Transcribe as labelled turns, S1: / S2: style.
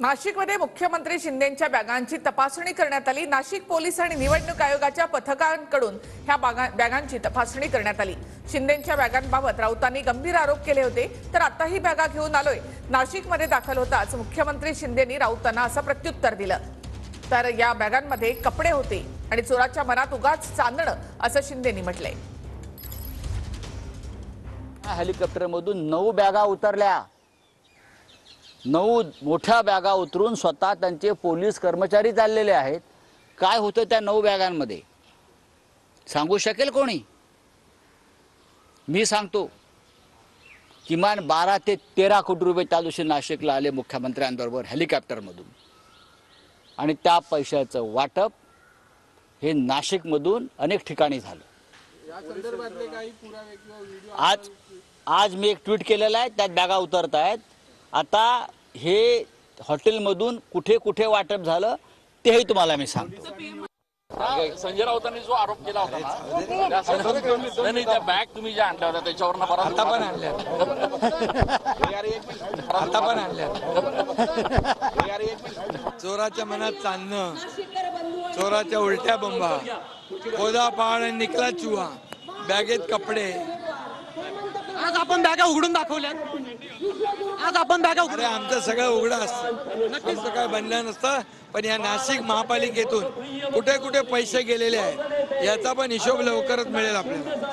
S1: नाशिकमध्ये मुख्यमंत्री शिंदेंच्या बॅगांची तपासणी करण्यात आली। नाशिक पोलीस आणि निवडणूक आयोगाच्या पथकांकडून ह्या बॅगांची तपासणी करण्यात आली। शिंदेंच्या बॅगांबाबत राऊतांनी गंभीर आरोप केले होते। तर आता ही बॅगा घेऊन आलोय। नाशिकमध्ये दाखल होताच मुख्यमंत्री शिंदेंनी राऊतांना असं प्रत्युत्तर दिलं। तर या बॅगांमध्ये कपडे होते आणि चोराच्या मनात उगाच चांदणं असं शिंदेंनी म्हटलंय।
S2: हेलिकॉप्टरमधून 9 बॅगा उतरल्या। 9 मोठ्या बॅगा उतरून स्वतः त्यांचे पोलीस कर्मचारी चाललेले आहेत। काय होतं त्या 9 बॅगांमध्ये सांगू शकेल कोणी? मी सांगतो, किमान 12 ते 13 कोटी रुपये त्या दिवशी नाशिकला आले मुख्यमंत्र्यांबरोबर हेलिकॉप्टरमधून, आणि त्या पैशाचं वाटप हे नाशिकमधून अनेक ठिकाणी झालं। आज मी एक ट्विट केलेलं आहे, त्यात बॅगा उतरत आहेत। आता हे हॉटेलमधून कुठे कुठे वाटप झालं तेही तुम्हाला मी सांगतो।
S3: संजय राऊतांनी जो आरोप केला होता ना, नाही त्या बॅग तुम्ही ज्या आणल्या होत्या त्याच्यावर
S4: आता पण आणल्या चोराच्या मनात चांदणं, चोराच्या उलट्या बंबा, खोदा पहाड आणि निकला चुहा, बॅगेत कपडे।
S5: आज आपण बॅगा उघडून दाखवल्या। आज आपण बॅगा
S4: अरे आमचं सगळं उघडं असतं, असं काय बनलं नसतं। पण या नाशिक महापालिकेतून कुठे कुठे पैसे गेलेले आहेत याचा पण हिशोब लवकरच मिळेल आपल्याला।